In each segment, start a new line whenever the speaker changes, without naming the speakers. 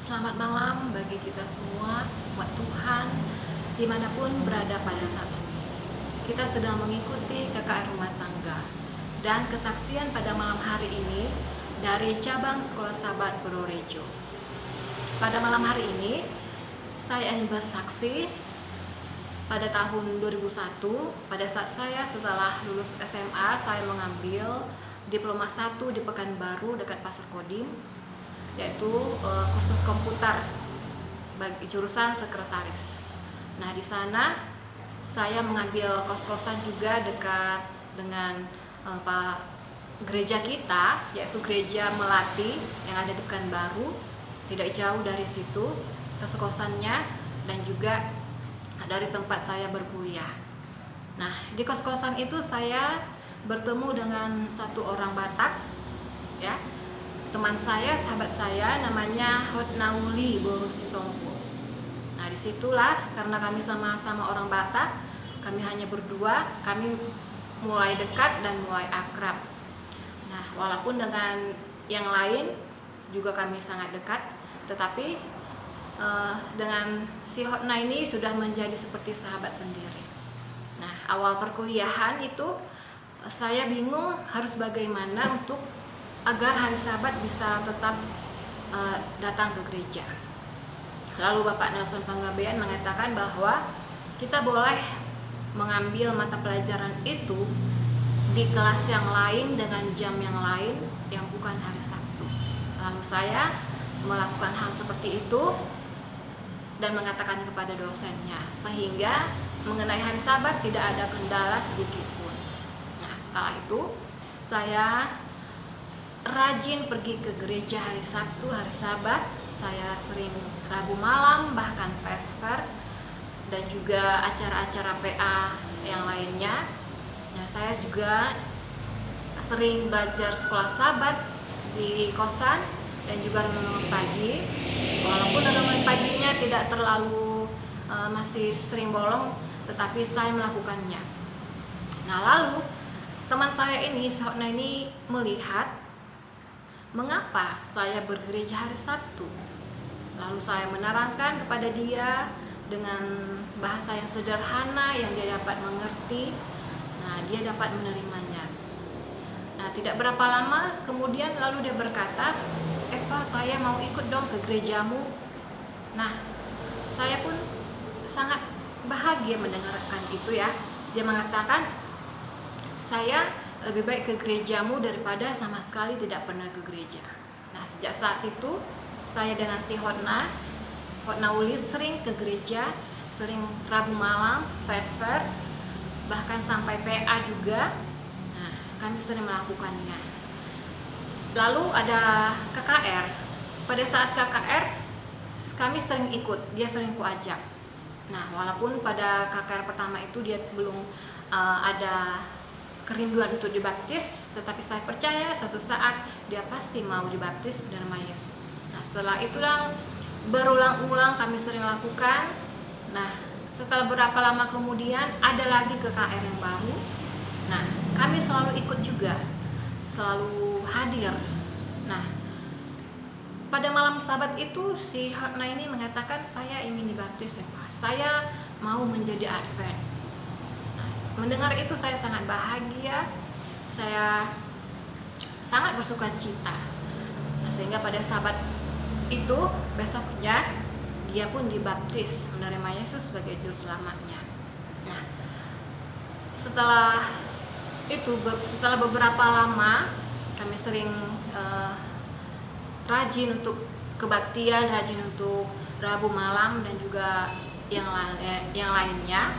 Selamat malam bagi kita semua, buat Tuhan, dimanapun berada pada saat ini. Kita sedang mengikuti KKR Rumah Tangga dan kesaksian pada malam hari ini dari cabang Sekolah Sahabat Purworejo. Pada malam hari ini, saya ingin bersaksi pada tahun 2001, pada saat saya setelah lulus SMA, saya mengambil Diploma 1 di Pekanbaru dekat Pasar Kodim, yaitu kursus komputer bagi jurusan sekretaris. Nah, di sana saya mengambil kos-kosan juga dekat dengan gereja kita, yaitu Gereja Melati yang ada di Pekanbaru, tidak jauh dari situ kos-kosannya dan juga dari tempat saya berkuliah. Nah, di kos-kosan itu saya bertemu dengan satu orang Batak, ya, teman saya, sahabat saya, namanya Hotnauli Borusitompo. Nah, disitulah karena kami sama-sama orang Batak, kami hanya berdua, kami mulai dekat dan mulai akrab. Nah, walaupun dengan yang lain juga kami sangat dekat, tetapi dengan si Hotna ini sudah menjadi seperti sahabat sendiri. Nah, awal perkuliahan itu saya bingung harus bagaimana untuk agar hari Sabat bisa tetap datang ke gereja. Lalu Bapak Nelson Panggabean mengatakan bahwa kita boleh mengambil mata pelajaran itu di kelas yang lain dengan jam yang lain yang bukan hari Sabtu. Lalu saya melakukan hal seperti itu dan mengatakan kepada dosennya, sehingga mengenai hari Sabat tidak ada kendala sedikit pun. Nah, setelah itu saya rajin pergi ke gereja hari Sabtu, hari Sabat. Saya sering Rabu malam, bahkan Vesper, dan juga acara-acara PA yang lainnya. Nah, saya juga sering belajar sekolah Sabat di kosan dan juga renungan pagi. Walaupun renungan paginya tidak terlalu masih sering bolong, tetapi saya melakukannya. Nah, lalu teman saya ini, Hotna ini, melihat mengapa saya bergereja hari Sabtu. Lalu saya menerangkan kepada dia dengan bahasa yang sederhana yang dia dapat mengerti. Nah, dia dapat menerimanya. Nah, tidak berapa lama kemudian lalu dia berkata, "Eva, saya mau ikut dong ke gerejamu." Nah, saya pun sangat bahagia mendengarkan itu, ya. Dia mengatakan, "Saya lebih baik ke gerejamu daripada sama sekali tidak pernah ke gereja." Nah, sejak saat itu saya dengan si Hotna Uli sering ke gereja, sering Rabu malam, Vesper, bahkan sampai PA juga. Nah, kami sering melakukannya. Lalu ada KKR. Pada saat KKR kami sering ikut, dia sering kuajak. Nah, walaupun pada KKR pertama itu dia belum ada kerinduan untuk dibaptis, tetapi saya percaya suatu saat dia pasti mau dibaptis dalam nama Yesus. Nah, setelah itulah berulang-ulang kami sering lakukan. Nah, setelah berapa lama kemudian ada lagi KKR yang baru. Nah, kami selalu ikut juga, selalu hadir. Nah, pada malam Sabat itu si Hotna ini mengatakan, "Saya ingin dibaptis, ya Pak. Saya mau menjadi Advent." Nah, mendengar itu saya sangat bahagia, saya sangat bersuka cita. Nah, sehingga pada Sabat itu besoknya dia pun dibaptis, menerima Yesus sebagai juru selamatnya. Nah, setelah beberapa lama kami sering rajin untuk kebaktian, rajin untuk Rabu malam dan juga yang lainnya,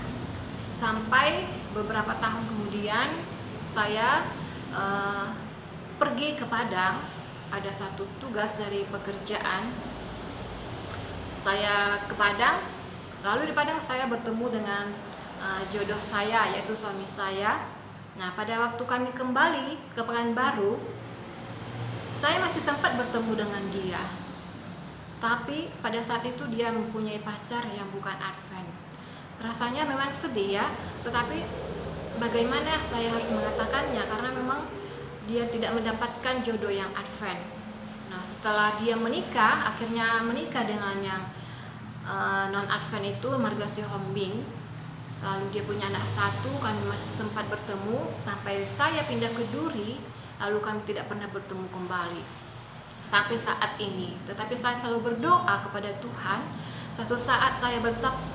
sampai beberapa tahun kemudian saya pergi ke Padang. Ada satu tugas dari pekerjaan, saya ke Padang. Lalu di Padang saya bertemu dengan jodoh saya, yaitu suami saya. Nah, pada waktu kami kembali ke Pekanbaru, saya masih sempat bertemu dengan dia. Tapi pada saat itu dia mempunyai pacar yang bukan Advent. Rasanya memang sedih, ya, tetapi bagaimana saya harus mengatakannya, karena memang dia tidak mendapatkan jodoh yang Advent. Nah, setelah dia menikah, akhirnya menikah dengan yang non-Advent itu, Marga Sihombing. Lalu dia punya anak satu, kami masih sempat bertemu sampai saya pindah ke Duri, lalu kami tidak pernah bertemu kembali sampai saat ini. Tetapi saya selalu berdoa kepada Tuhan, suatu saat saya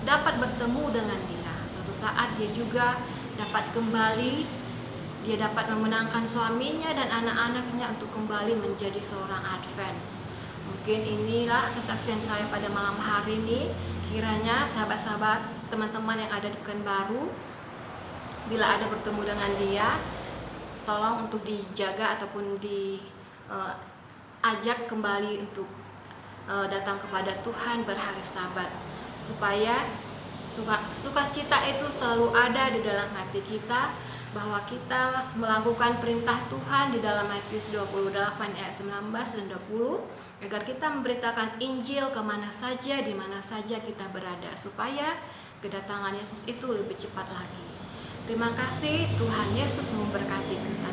dapat bertemu dengan dia, suatu saat dia juga dapat kembali, dia dapat memenangkan suaminya dan anak-anaknya untuk kembali menjadi seorang Advent. Mungkin inilah kesaksian saya pada malam hari ini. Kiranya sahabat-sahabat, teman-teman yang ada di Pekanbaru, bila ada bertemu dengan dia, tolong untuk dijaga ataupun diajak kembali untuk datang kepada Tuhan berhari Sabat, supaya sukacita itu selalu ada di dalam hati kita, bahwa kita melakukan perintah Tuhan di dalam Matius 28 ayat 19 dan 20, agar kita memberitakan Injil kemana saja, di mana saja kita berada, supaya kedatangan Yesus itu lebih cepat lagi. Terima kasih, Tuhan Yesus memberkati kita.